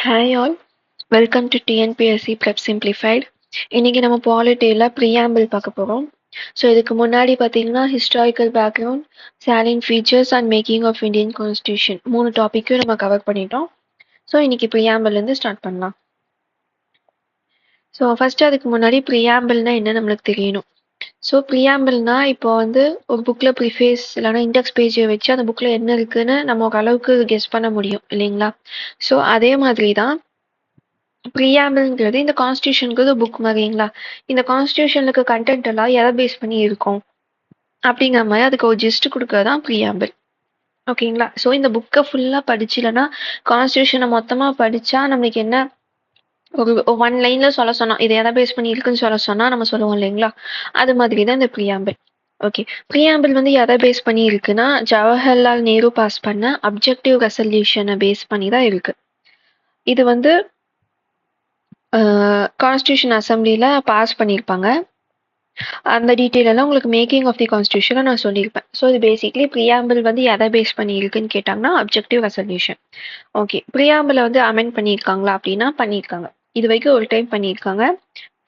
Hi all, welcome to TNPSC prep simplified. இன்னைக்கு நம்ம பாலிட்டியில் preamble பார்க்க போகிறோம். ஸோ இதுக்கு முன்னாடி பார்த்தீங்கன்னா historical background, salient features and making of Indian constitution 3 டாப்பிக்கும் நம்ம கவர் பண்ணிட்டோம். ஸோ இன்னைக்கு ப்ரியாம்பிள்லேருந்து ஸ்டார்ட் பண்ணலாம். ஸோ ஃபஸ்ட்டு அதுக்கு முன்னாடி ப்ரியாம்பிள்னா என்ன நம்மளுக்கு தெரியணும். ஸோ ப்ரியாம்பிள்னா இப்போ வந்து ஒரு புக்கில் ப்ரிஃபேஸ் இல்லைனா இண்டெக்ஸ் பேஜை வச்சு அந்த புக்கில் என்ன இருக்குன்னு நம்ம ஓரளவுக்கு கெஸ் பண்ண முடியும் இல்லைங்களா. ஸோ அதே மாதிரி தான் ப்ரியாம்பிள்ங்கிறது இந்த கான்ஸ்டியூஷனுக்கு புக் மாதிரிங்களா. இந்த கான்ஸ்டியூஷன்ல இருக்க கண்டென்ட் எல்லாம் எதை பேஸ் பண்ணி இருக்கும் அப்படிங்கிற மாதிரி அதுக்கு ஒரு ஜிஸ்ட் கொடுக்கறது தான் ப்ரியாம்பிள். ஓகேங்களா. ஸோ இந்த புக்கை ஃபுல்லாக படிச்சிலன்னா கான்ஸ்டியூஷனை மொத்தமாக படித்தா நம்மளுக்கு என்ன ஒரு 1 லைனில் சொல்ல சொன்னால் இது எதை பேஸ் பண்ணி இருக்குன்னு சொல்ல சொன்னால் நம்ம சொல்லுவோம் இல்லைங்களா. அது மாதிரி தான் இந்த ப்ரியாம்பிள். ஓகே, ப்ரியாம்பிள் வந்து எதை பேஸ் பண்ணி இருக்குன்னா ஜவஹர்லால் நேரு பாஸ் பண்ண அப்ஜெக்டிவ் ரெசல்யூஷனை பேஸ் பண்ணி தான் இருக்கு. இது வந்து கான்ஸ்டியூஷன் அசம்பிளியில் பாஸ் பண்ணியிருப்பாங்க. அந்த டீட்டெயில் எல்லாம் உங்களுக்கு மேக்கிங் ஆஃப் தி கான்ஸ்டியூஷனை நான் சொல்லியிருப்பேன். ஸோ இது பேசிக்லி ப்ரியாம்பிள் வந்து எதை பேஸ் பண்ணி இருக்குன்னு கேட்டாங்கன்னா அப்ஜெக்டிவ் ரெசல்யூஷன். ஓகே, ப்ரியாம்பிளை வந்து அமெண்ட் பண்ணியிருக்காங்களா அப்படின்னா பண்ணியிருக்காங்க. இது வரைக்கும் ஒரு டைம் பண்ணியிருக்காங்க.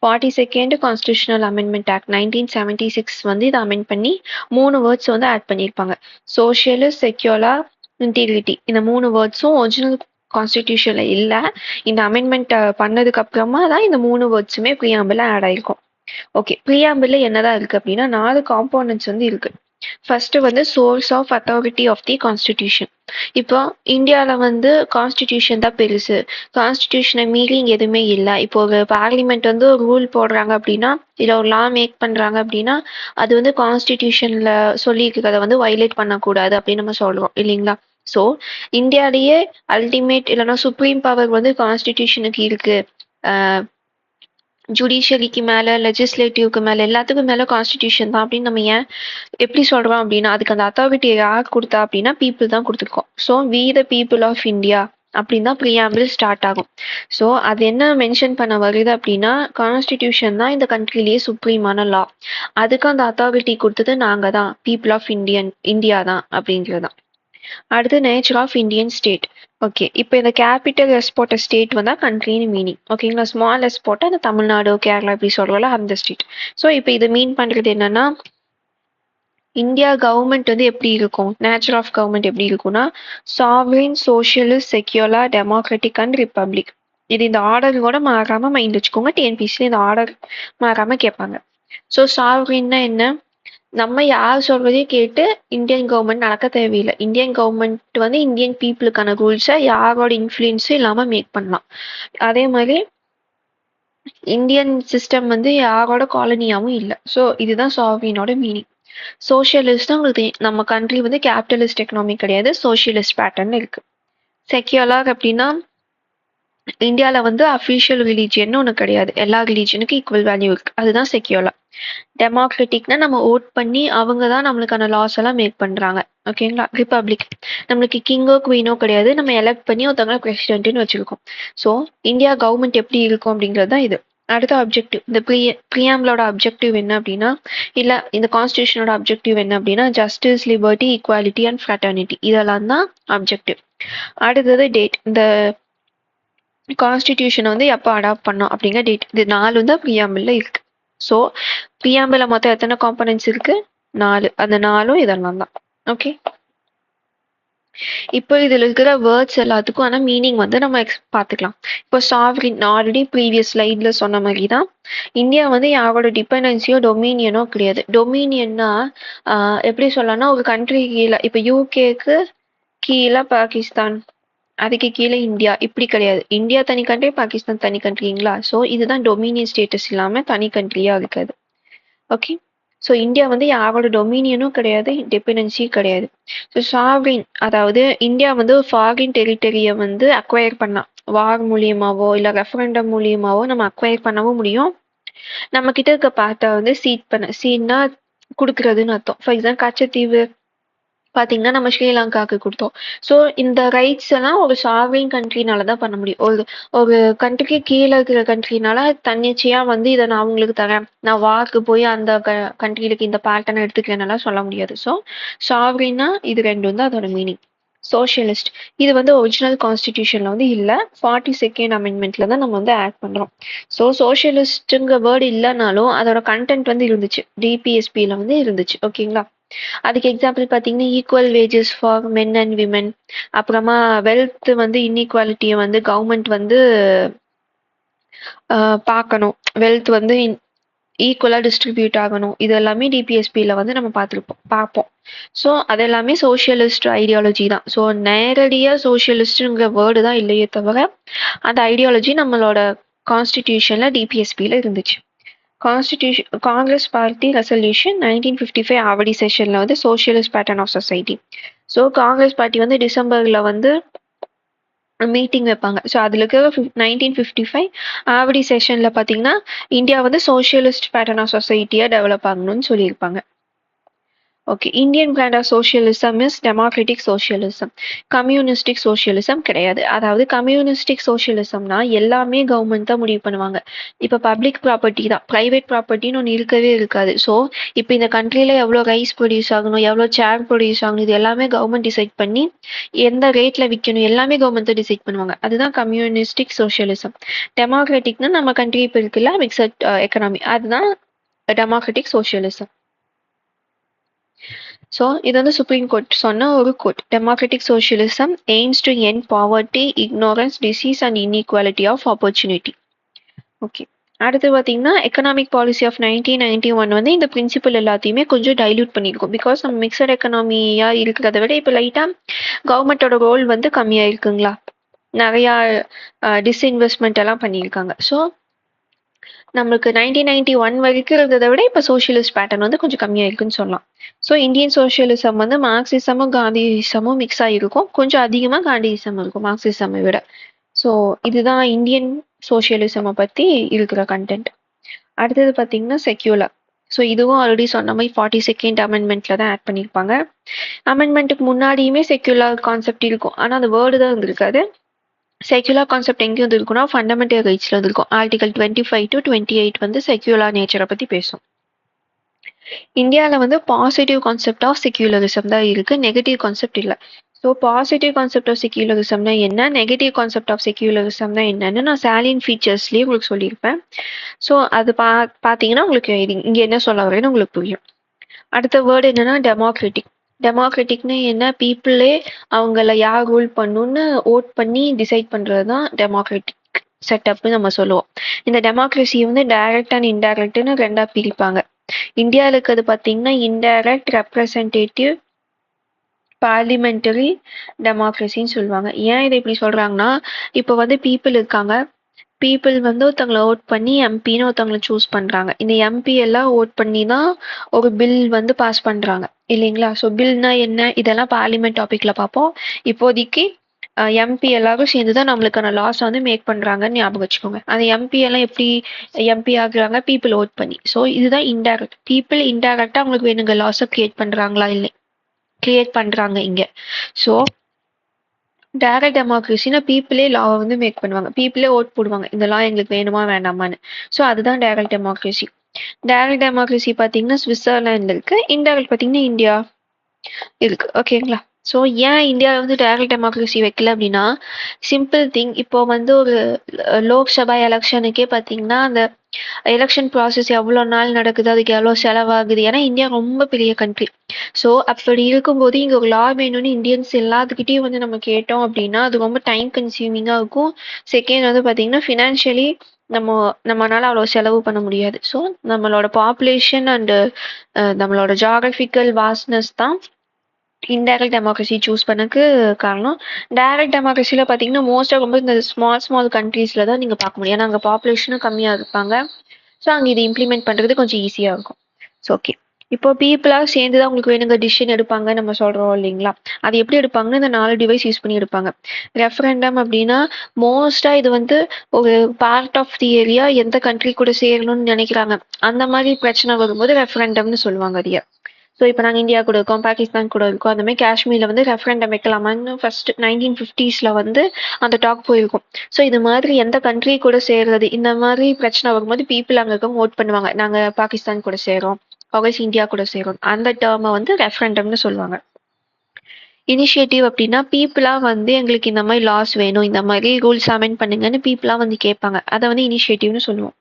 42nd கான்ஸ்டியூஷனல் அமெண்ட்மெண்ட் ஆக்ட் 1976 வந்து இதை அமெண்ட் பண்ணி 3 வேர்ட்ஸ் வந்து ஆட் பண்ணியிருப்பாங்க. Socialist, secular, integrity. இந்த 3 வேர்ட்ஸும் ஒரிஜினல் கான்ஸ்டிடியூஷன்ல இல்லை. இந்த அமெண்ட்மெண்ட் பண்ணதுக்கு அப்புறமா தான் இந்த 3 வேர்ட்ஸுமே ப்ரியாம்பிள் ஆட் ஆயிருக்கும். ஓகே, ப்ரியாம்பிள்ல என்னதான் இருக்கு அப்படின்னா 4 காம்போனன்ட்ஸ் வந்து இருக்கு. ஃபர்ஸ்ட் வந்து source of authority of the constitution. இப்போ இந்தியாவில் வந்து கான்ஸ்டிடியூஷன் தான் பெருசு, கான்ஸ்டிடியூஷனை மீறி இங்கே எதுவுமே இல்லை. இப்போ ஒரு பார்லிமெண்ட் வந்து ஒரு ரூல் போடுறாங்க அப்படின்னா இல்லை ஒரு லா மேக் பண்ணுறாங்க அப்படின்னா அது வந்து கான்ஸ்டிடியூஷனில் சொல்லியிருக்கிறத வந்து வயலேட் பண்ணக்கூடாது அப்படின்னு நம்ம சொல்கிறோம் இல்லைங்களா. ஸோ இந்தியாவிலேயே அல்டிமேட் இல்லைன்னா சுப்ரீம் பவர் வந்து கான்ஸ்டிடியூஷனுக்கு இருக்கு. ஜுடிஷியரிக்கு மேலே, லெஜிஸ்லேட்டிவ்க்கு மேலே, எல்லாத்துக்கும் மேலே கான்ஸ்டிடியூஷன் தான் அப்படின்னு நம்ம ஏன் எப்படி சொல்கிறோம் அப்படின்னா அதுக்கு அந்த அத்தாரிட்டியை யார் கொடுத்தா அப்படின்னா பீப்புள் தான் கொடுத்துருக்கோம். So we the people of India அப்படின்னு தான் ப்ரியாம்பிள் ஸ்டார்ட் ஆகும். ஸோ அது என்ன மென்ஷன் பண்ண வருது அப்படின்னா கான்ஸ்டிடியூஷன் தான் இந்த கண்ட்ரிலேயே சுப்ரீமான லா, அதுக்கு அந்த அத்தாரிட்டி கொடுத்தது நாங்கள் தான், பீப்புள் ஆஃப் இந்தியா தான் அப்படிங்கிறது தான். அடுத்து nature of Indian state. Okay, இப்போ இந்த கேபிட்டல் எஸ் போட்ட ஸ்டேட் வந்தால் கண்ட்ரின்னு மீனிங். ஓகேங்களா. ஸ்மால் எஸ் போட்டால் அந்த தமிழ்நாடு, கேரளா இப்படி சொல்கிறோம்ல அந்த ஸ்டேட். ஸோ இப்போ இது மீன் பண்ணுறது என்னன்னா இந்தியா கவர்மெண்ட் வந்து எப்படி இருக்கும், நேச்சர் ஆஃப் கவர்மெண்ட் எப்படி இருக்கும்னா sovereign, socialist, secular, democratic and republic. இது இந்த ஆர்டரோட மாறாமல் மைண்ட் வச்சுக்கோங்க. டிஎன்பிசியில் இந்த ஆர்டர் மாறாமல் கேட்பாங்க. ஸோ சாவரின்னா என்ன, நம்ம யார் சொல்றதையும் கேட்டு இந்தியன் கவர்மெண்ட் நடக்க தேவையில்லை. இந்தியன் கவர்மெண்ட் வந்து இந்தியன் பீப்புளுக்கான ரூல்ஸை யாரோட இன்ஃப்ளூயன்ஸும் இல்லாமல் மேக் பண்ணலாம். அதே மாதிரி இந்தியன் சிஸ்டம் வந்து யாரோட காலனியாவும் இல்லை. ஸோ இதுதான் சாவரினோட மீனிங். சோஷியலிஸ்ட் தான் உங்களுக்கு நம்ம கண்ட்ரி வந்து கேபிட்டலிஸ்ட் எக்கனாமி கிடையாது, சோஷியலிஸ்ட் பேட்டர்ன் இருக்கு. செக்யூலர் அப்படின்னா இந்தியாவில் வந்து அஃபிஷியல் ரிலீஜியன் ஒன்று கிடையாது, எல்லா ரிலீஜனுக்கும் ஈக்குவல் வேல்யூ இருக்கு, அதுதான் செக்யூலர். டெமோக்ராட்டிக்னா நம்ம ஓட் பண்ணி அவங்க தான் நம்மளுக்கான லாஸ் எல்லாம் மேக் பண்றாங்க. ஓகேங்களா. ரிப்பப்ளிக் நம்மளுக்கு கிங்கோ குவீனோ கிடையாது, நம்ம எலெக்ட் பண்ணி ஒருத்தவங்க பிரசிடென்ட்னு வச்சிருக்கோம். ஸோ இந்தியா கவர்மெண்ட் எப்படி இருக்கும் அப்படிங்கிறது தான் இது. அடுத்த அப்ஜெக்டிவ், இந்த ப்ரியாம்பிளோட அப்ஜெக்டிவ் என்ன அப்படின்னா இல்லை இந்த கான்ஸ்டியூஷனோட அப்ஜெக்டிவ் என்ன அப்படின்னா justice, liberty, equality and fraternity, இதெல்லாம் தான் அப்ஜெக்டிவ். அடுத்தது டேட், இந்த கான்ஸ்டிடியூஷனை வந்து எப்போ அடாப்ட் பண்ணோம் அப்படிங்கிற டேட். இது 4 தான் ப்ரியாம்பிளில் இருக்கு. ஸோ ப்ரியாம்பிளில் மொத்தம் எத்தனை காம்பனன்ட்ஸ் இருக்கு, 4. அந்த 4ம் இதெல்லாம் தான். ஓகே, இப்போ இதில் இருக்கிற வேர்ட்ஸ் எல்லாத்துக்கும் ஆனால் மீனிங் வந்து நம்ம பார்த்துக்கலாம். இப்போ சாவரின் ஆல்ரெடி ப்ரீவியஸ் ஸ்லைடில் சொன்ன மாதிரி தான் இந்தியா வந்து யாரோட டிபெண்டன்சியோ டொமினியனோ கிடையாது. டொமினியன்னா எப்படி சொல்லலாம்னா ஒரு கண்ட்ரி கீழே, இப்போ யூகேக்கு கீழே பாகிஸ்தான், அதுக்கு கீழே இந்தியா, இப்படி கிடையாது. இந்தியா தனி கண்ட்ரி, பாகிஸ்தான் தனி கண்ட்ரிங்களா. ஸோ இதுதான் டொமினியன் ஸ்டேட்டஸ் இல்லாமல் தனி கண்ட்ரியா இருக்காது. ஓகே, ஸோ இந்தியா வந்து யாரோட டொமினியனும் கிடையாது, டிபெண்டன்சியும் கிடையாது. ஸோ சாவரின் அதாவது இந்தியா வந்து ஃபாரின் டெரிட்டரியை வந்து அக்வயர் பண்ணலாம், வார் மூலியமாவோ இல்லை ரெஃபரண்டம் மூலியமாவோ நம்ம அக்வயர் பண்ணவும் முடியும். நம்ம கிட்ட இருக்க பார்ட்டை வந்து சீட்னா கொடுக்குறதுன்னு அர்த்தம். ஃபார் எக்ஸாம்பிள் கச்சத்தீவு பார்த்தீங்கன்னா நம்ம ஸ்ரீலங்காவுக்கு கொடுத்தோம். ஸோ இந்த ரைட்ஸ் எல்லாம் ஒரு சாவரின் கண்ட்ரினால தான் பண்ண முடியும். ஒரு ஒரு கண்ட்ரிக்கு கீழே இருக்கிற கண்ட்ரினால தன்னிச்சையாக வந்து இதை நான் அவங்களுக்கு தரேன், நான் வாக்கு போய் அந்த கண்ட்ரிலுக்கு இந்த பேட்டர்னை எடுத்துக்கிறேன்னெல்லாம் சொல்ல முடியாது. ஸோ சாவரின்னா இது ரெண்டும் தான் அதோட மீனிங். சோஷியலிஸ்ட். இது வந்து ஒரிஜினல் கான்ஸ்டிடியூஷன்ல வந்து இல்ல. 42nd அமெண்ட்மெண்ட்ல தான் நம்ம வந்து ஆட் பண்றோம். ஸோ சோஷியலிஸ்ட்ங்கிற வேர்டு இல்லனாலும் அதோட கன்டென்ட் வந்து இருந்துச்சு. டிபிஎஸ்பில வந்து இருந்துச்சு. ஓகேங்களா? அதுக்கு எக்ஸாம்பிள் பார்த்தீங்கன்னா, equal wages for men and women. அப்புறமா வெல்த் வந்து இன்இக்வாலிட்டிய வந்து கவர்மெண்ட் வந்து பார்க்கணும். வெல்த் வந்து ஈக்குவலா டிஸ்ட்ரிபியூட் ஆகணும். இது எல்லாமே டிபிஎஸ்பில வந்து நம்ம பார்ப்போம். ஸோ அது எல்லாமே சோஷியலிஸ்ட் ஐடியாலஜி தான். ஸோ நேரடியா சோஷியலிஸ்ட்ங்கிற வேர்டு தான் இல்லையே தவிர, அந்த ஐடியாலஜி நம்மளோட கான்ஸ்டிடியூஷன்ல டிபிஎஸ்பில இருந்துச்சு. காங்கிரஸ் பார்ட்டி ரெசல்யூஷன் 1955 ஆவடி செஷன்ல வந்து socialist pattern of society. So Congress party வந்து டிசம்பர்ல வந்து மீட்டிங் வைப்பாங்க. ஸோ அதில் இருக்கிற 1955 ஆவடி செஷன்ல பார்த்தீங்கன்னா, இந்தியா வந்து சோஷியலிஸ்ட் பேட்டர்ன் ஆஃப் சொசைட்டியா டெவலப் ஆகணும்னு சொல்லியிருப்பாங்க. Okay. Indian brand of socialism is democratic socialism. Communistic socialism கிடையாது. அதாவது கம்யூனிஸ்டிக் சோஷியலிசம்னா எல்லாமே கவர்மெண்ட் தான் முடிவு பண்ணுவாங்க. இப்போ பப்ளிக் ப்ராப்பர்ட்டி தான். பிரைவேட் ப்ராப்பர்ட்டின்னு ஒன்று இருக்கவே இருக்காது. ஸோ இப்போ இந்த கண்ட்ரியில் எவ்வளோ ரைஸ் ப்ரொடியூஸ் ஆகணும், எவ்வளோ சேர் ப்ரொடியூஸ் ஆகணும், இது எல்லாமே கவர்மெண்ட் டிசைட் பண்ணி எந்த ரேட்டில் விற்கணும் எல்லாமே கவர்மெண்ட் தான் டிசைட் பண்ணுவாங்க. அதுதான் கம்யூனிஸ்டிக் சோஷியலிசம். டெமோக்ராட்டிக்னா நம்ம கண்ட்ரி இப்போ இருக்குல்ல மிக்சட் எக்கனாமி, அதுதான் டெமோக்ராட்டிக் சோஷியலிசம். ஸோ இது வந்து சுப்ரீம் கோர்ட் சொன்ன ஒரு quote. Democratic socialism aims to end poverty, ignorance, disease and inequality of opportunity. Okay. அடுத்து பார்த்தீங்கன்னா, எக்கனாமிக் பாலிசி ஆஃப் 1991 வந்து இந்த பிரின்சிபல் எல்லாத்தையுமே கொஞ்சம் டைல்யூட் பண்ணியிருக்கும். பிகாஸ் நம்ம மிக்சட் எக்கனாமியாக இருக்கிறத விட இப்போ லைட்டாக கவர்மெண்ட்டோட ரோல் வந்து கம்மியாக இருக்குங்களா, நிறையா டிஸ்இன்வெஸ்ட்மெண்ட் எல்லாம் பண்ணியிருக்காங்க. ஸோ நம்மளுக்கு 1991 வரைக்கும் இருந்ததை விட இப்போ சோஷியலிஸ்ட் பேட்டர்ன் வந்து கொஞ்சம் கம்மியாக இருக்குன்னு சொல்லலாம். ஸோ இந்தியன் சோஷியலிசம் வந்து மார்க்சிசமும் காந்திசமும் மிக்ஸ் ஆகிருக்கும். கொஞ்சம் அதிகமாக காந்திசம் இருக்கும் மார்க்சிசமை விட. ஸோ இதுதான் இந்தியன் சோஷியலிசமை பற்றி இருக்கிற கண்டென்ட். அடுத்தது பார்த்தீங்கன்னா செக்யூலர். ஸோ இதுவும் ஆல்ரெடி சொன்ன மாதிரி 42nd அமெண்ட்மெண்ட்ல தான் ஆட் பண்ணியிருப்பாங்க. அமெண்ட்மெண்ட்டுக்கு முன்னாடியுமே செக்யூலர் கான்செப்ட் இருக்கும். ஆனால் அந்த வேர்டு தான் இருந்திருக்காது. செக்யூலர் கான்செப்ட் எங்கே வந்துருக்குன்னா ஃபண்டமெண்டல் ரைட்ஸ்ல இருக்கும். ஆர்டிகல் 25 to 28 வந்து செக்யூலர் நேச்சரை பற்றி பேசும். இந்தியாவில் வந்து பாசிட்டிவ் கான்செப்ட் ஆஃப் செக்யூலரிசம் தான் இருக்கு, நெகட்டிவ் கான்செப்ட் இல்லை. ஸோ பாசிட்டிவ் கான்செப்ட் ஆஃப் செக்யூலரிசம்னா என்ன, நெகட்டிவ் கான்செப்ட் ஆஃப் செக்யூலரிசம்னா என்னன்னு நான் சாலியன் ஃபீச்சர்ஸ்லேயே உங்களுக்கு சொல்லியிருப்பேன். ஸோ அது பார்த்தீங்கன்னா உங்களுக்கு இங்கே என்ன சொல்ல வரேன்னு உங்களுக்கு புரியும். அடுத்த வேர்டு என்னன்னா டெமோக்ராட்டிக். டெமோக்ராட்டிக்னு என்ன, பீப்புளே அவங்கள யார் ரூல் பண்ணணும்னு ஓட் பண்ணி டிசைட் பண்ணுறது தான் டெமோக்ராட்டிக் செட்டப்னு நம்ம சொல்லுவோம். இந்த டெமோக்ரஸியை வந்து டைரக்ட் அண்ட் இன்டைரக்ட்னு ரெண்டாக பிரிப்பாங்க. இந்தியாவில் இருக்கிறது பார்த்தீங்கன்னா இன்டைரக்ட், ரெப்ரசன்டேட்டிவ், பார்லிமெண்டரி டெமோக்ரஸின்னு சொல்லுவாங்க. ஏன் இதை இப்படி சொல்கிறாங்கன்னா, இப்போ வந்து பீப்புள் இருக்காங்க, பீப்புள் வந்து ஒருத்தவங்களை ஓட் பண்ணி எம்பின்னு ஒருத்தவங்களை சூஸ் பண்ணுறாங்க. இந்த எம்பி எல்லாம் ஓட் பண்ணி தான் ஒரு பில் வந்து பாஸ் பண்ணுறாங்க இல்லைங்களா. ஸோ பில்னா என்ன, இதெல்லாம் பார்லிமெண்ட் டாப்பிக்கில் பார்ப்போம். இப்போதைக்கு எம்பி எல்லாரும் சேர்ந்து தான் நம்மளுக்கான லாஸ் வந்து மேக் பண்ணுறாங்கன்னு ஞாபகம் வச்சுக்கோங்க. அந்த எம்பி எல்லாம் எப்படி எம்பி ஆகுறாங்க, பீப்புள் ஓட் பண்ணி. ஸோ இதுதான் இன்டைரக்ட். பீப்புள் இன்டைரக்டாக அவங்களுக்கு வேணுங்க லாஸை கிரியேட் பண்ணுறாங்களா, இல்லை கிரியேட் பண்ணுறாங்க இங்கே. ஸோ டைரக்ட் டெமோக்ரஸினா பீப்புளே லாவை வந்து மேக் பண்ணுவாங்க, பீப்புளே ஓட் போடுவாங்க இந்த லா எங்களுக்கு வேணுமா வேண்டாமான்னு. ஸோ அதுதான் டைரக்ட் டெமோக்ரஸி. டைரக்ட் டெமோக்ரஸி பார்த்தீங்கன்னா சுவிட்சர்லாண்டில் இருக்கு, இன்டைரக்ட் பார்த்தீங்கன்னா இந்தியா இருக்கு. ஓகேங்களா. ஸோ ஏன் இந்தியாவில் வந்து டைரக்ட் டெமோக்ரஸி வைக்கல அப்படின்னா, சிம்பிள் திங். இப்போ வந்து ஒரு லோக்சபா எலெக்ஷனுக்கே பார்த்தீங்கன்னா அந்த எலெக்ஷன் ப்ராசஸ் எவ்வளோ நாள் நடக்குது, அதுக்கு எவ்வளோ செலவாகுது. ஏன்னா இந்தியா ரொம்ப பெரிய கண்ட்ரி. ஸோ அப்படி இருக்கும்போது இங்கே ஒரு லா வேணும்னு இந்தியன்ஸ் எல்லாத்துக்கிட்டையும் வந்து நம்ம கேட்டோம் அப்படின்னா அது ரொம்ப டைம் கன்சியூமிங்காக இருக்கும். செகண்ட் வந்து பார்த்தீங்கன்னா ஃபினான்ஷியலி நம்மளால அவ்வளோ செலவு பண்ண முடியாது. ஸோ நம்மளோட பாப்புலேஷன் அண்டு நம்மளோட ஜாகிரபிக்கல் வாஸ்ட்னஸ் தான் இன்டைரக்ட் டெமோக்ரஸி சூஸ் பண்ணக்கு காரணம். டைரக்ட் டெமோக்ரஸியில் பார்த்தீங்கன்னா மோஸ்ட்டாக ரொம்ப இந்த ஸ்மால் கண்ட்ரீஸில் தான் நீங்கள் பார்க்க முடியும். ஏன்னா அங்கே பாப்புலேஷனும் கம்மியாக இருப்பாங்க. ஸோ அங்கே இது இம்ப்ளிமெண்ட் பண்ணுறது கொஞ்சம் ஈஸியாக இருக்கும். So okay. இப்போ பீப்புளாக சேர்ந்து தான் உங்களுக்கு வேணுங்க டிசிஷன் எடுப்பாங்க நம்ம சொல்கிறோம் இல்லைங்களா. அது எப்படி எடுப்பாங்கன்னா இந்த 4 டிவைஸ் யூஸ் பண்ணி எடுப்பாங்க. ரெஃபரண்டம் அப்படின்னா மோஸ்ட்டாக இது வந்து ஒரு பார்ட் ஆஃப் தி ஏரியா எந்த கண்ட்ரி கூட சேரணும்னு நினைக்கிறாங்க, அந்த மாதிரி பிரச்சனை வரும்போது ரெஃபரண்டம்னு சொல்லுவாங்க அதைய. ஸோ இப்போ நாங்கள் இந்தியா கூட இருக்கோம், பாகிஸ்தான் கூட இருக்கோம், அந்த மாதிரி காஷ்மீரில் வந்து ரெஃபரண்டம் வைக்கலாமான்னு ஃபர்ஸ்ட் 1950s வந்து அந்த டாக் போயிருக்கும். ஸோ இது மாதிரி எந்த கண்ட்ரி கூட சேர்றது இந்த மாதிரி பிரச்சனை வரும்போது பீப்புள் அங்கே இருக்கவங்க ஓட் பண்ணுவாங்க, நாங்கள் பாகிஸ்தான் கூட சேரோம், ஆல்வேஸ் இந்தியா கூட சேரும். அந்த டேர்மை வந்து ரெஃபரண்டம்னு சொல்லுவாங்க. இனிஷியேட்டிவ் அப்படின்னா பீப்புளா வந்து எங்களுக்கு இந்த மாதிரி லாஸ் வேணும், இந்த மாதிரி ரூல்ஸ் அமெண்ட் பண்ணுங்கன்னு பீப்புளா வந்து கேட்பாங்க. அதை வந்து இனிஷியேட்டிவ்னு சொல்லுவோம்.